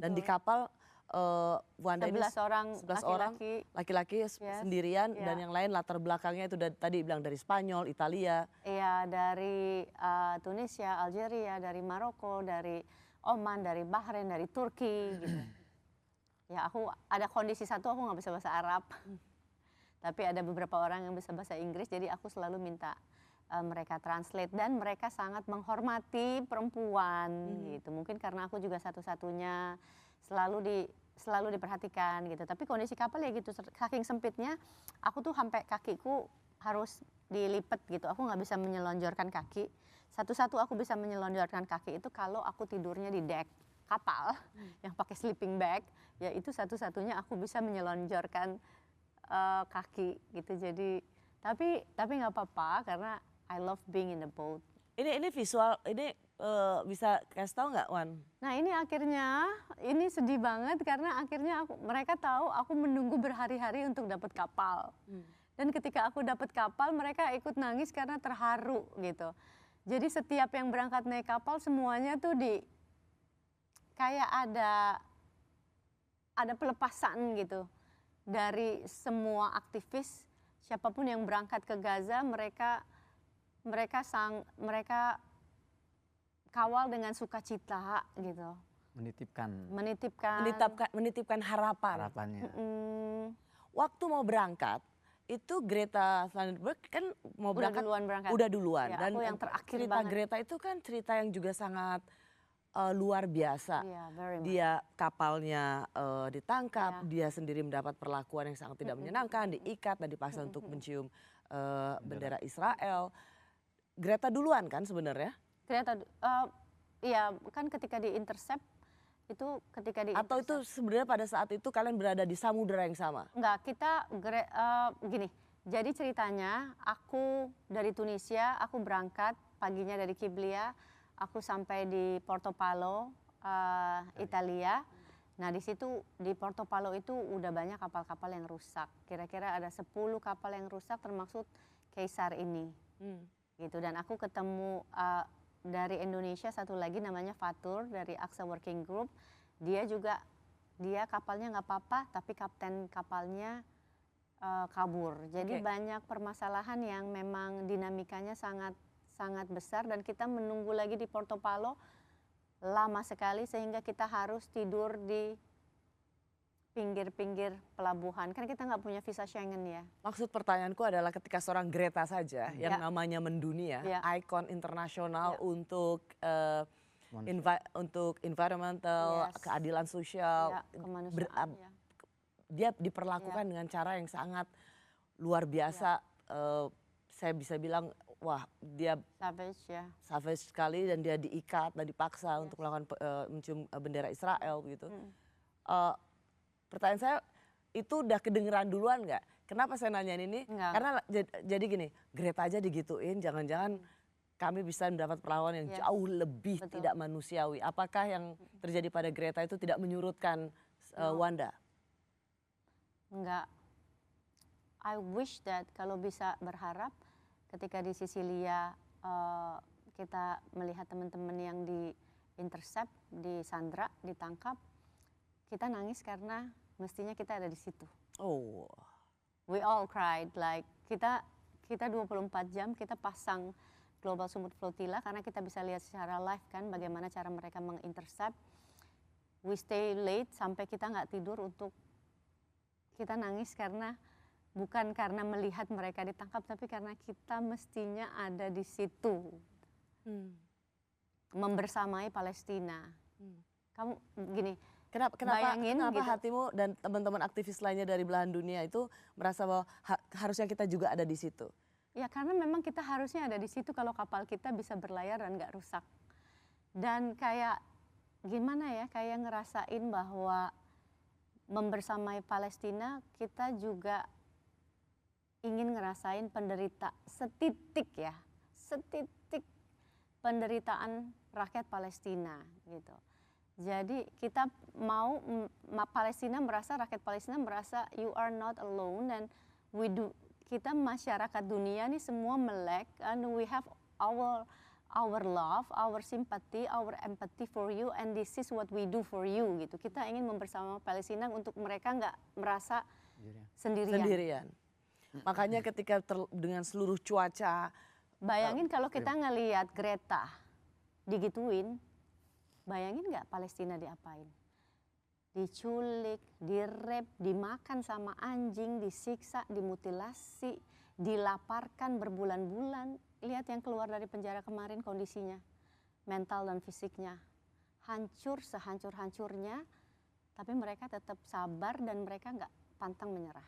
Dan di Betul. kapal Wanda ini 11 orang 11 orang laki-laki Yes. sendirian Ya. dan yang lain latar belakangnya itu tadi bilang dari Spanyol, Italia. Iya, dari Tunisia, Algeria, dari Maroko, dari Oman, dari Bahrain, dari Turki gitu. Ya aku ada kondisi satu aku nggak bisa bahasa Arab. Tapi ada beberapa orang yang bisa bahasa Inggris, jadi aku selalu minta mereka translate dan mereka sangat menghormati perempuan gitu. Mungkin karena aku juga satu-satunya selalu diperhatikan gitu. Tapi kondisi kapal ya gitu, saking sempitnya aku tuh sampai kakiku harus dilipet gitu. Aku nggak bisa menyelonjorkan kaki. Satu-satu aku bisa menyelonjorkan kaki itu kalau aku tidurnya di deck kapal yang pakai sleeping bag, ya itu satu-satunya aku bisa menyelonjorkan kaki gitu. Jadi tapi nggak apa-apa karena I love being in the boat. Ini visual, ini bisa kasih tahu nggak, Wan? Nah ini akhirnya, ini sedih banget karena akhirnya mereka tahu aku menunggu berhari-hari untuk dapat kapal. Dan ketika aku dapat kapal, mereka ikut nangis karena terharu gitu. Jadi setiap yang berangkat naik kapal semuanya tuh kayak ada pelepasan gitu dari semua aktivis, siapapun yang berangkat ke Gaza, mereka kawal dengan sukacita gitu. Menitipkan harapannya. Waktu mau berangkat itu Greta Thunberg kan mau berangkat udah duluan ya, dan aku yang terakhir cerita banget. Greta itu kan cerita yang juga sangat luar biasa. Dia kapalnya ditangkap, dia sendiri mendapat perlakuan yang sangat tidak menyenangkan, diikat dan dipaksa untuk mencium bendera Israel. Greta duluan kan sebenarnya? Greta, iya kan ketika di-intercept itu Atau itu sebenarnya pada saat itu kalian berada di samudera yang sama? Enggak, gini, jadi ceritanya aku dari Tunisia, aku berangkat paginya dari Kiblia, aku sampai di Portopalo, Italia. Nah di situ di Portopalo itu udah banyak kapal-kapal yang rusak, kira-kira ada 10 kapal yang rusak termasuk Kaisar ini. Gitu. Dan aku ketemu dari Indonesia satu lagi namanya Fatur dari AXA Working Group. Dia kapalnya nggak apa-apa tapi kapten kapalnya kabur. Jadi banyak permasalahan yang memang dinamikanya sangat besar dan kita menunggu lagi di Portopalo lama sekali sehingga kita harus tidur di pinggir-pinggir pelabuhan, kan kita nggak punya visa Schengen ya. Maksud pertanyaanku adalah ketika seorang Greta saja yang namanya mendunia, ikon internasional untuk environmental, keadilan sosial, dia diperlakukan dengan cara yang sangat luar biasa. Saya bisa bilang, wah dia savage sekali dan dia diikat dan dipaksa untuk melakukan mencium bendera Israel gitu. Pertanyaan saya, itu udah kedengeran duluan nggak? Kenapa saya nanyain ini? Enggak. Karena jadi gini, Greta aja digituin, jangan-jangan kami bisa mendapat perlawanan yang jauh lebih tidak manusiawi. Apakah yang terjadi pada Greta itu tidak menyurutkan Wanda? Enggak. I wish that kalau bisa berharap ketika di Sisilia kita melihat teman-teman yang di-intercept, disandra, ditangkap, kita nangis karena mestinya kita ada di situ. Oh. We all cried, like kita 24 jam kita pasang Global Sumut Flotilla karena kita bisa lihat secara live kan bagaimana cara mereka mengintercept. We stay late sampai kita nggak tidur untuk kita nangis karena bukan karena melihat mereka ditangkap tapi karena kita mestinya ada di situ. Membersamai Palestina. Kamu gini, Kenapa gitu. Hatimu dan teman-teman aktivis lainnya dari belahan dunia itu merasa bahwa harusnya kita juga ada di situ? Ya karena memang kita harusnya ada di situ kalau kapal kita bisa berlayar dan nggak rusak. Dan kayak gimana ya, kayak ngerasain bahwa membersamai Palestina kita juga ingin ngerasain setitik penderitaan rakyat Palestina gitu. Jadi kita mau rakyat Palestina merasa you are not alone dan kita masyarakat dunia nih semua melek and we have our love, our sympathy, our empathy for you, and this is what we do for you gitu. Kita ingin membersama Palestina untuk mereka nggak merasa sendirian. Makanya ketika dengan seluruh cuaca, bayangin kalau kita ngelihat Greta digituin, bayangin nggak Palestina diapain? Diculik, direp, dimakan sama anjing, disiksa, dimutilasi, dilaparkan berbulan-bulan. Lihat yang keluar dari penjara kemarin kondisinya, mental dan fisiknya. Hancur sehancur-hancurnya, tapi mereka tetap sabar dan mereka nggak pantang menyerah.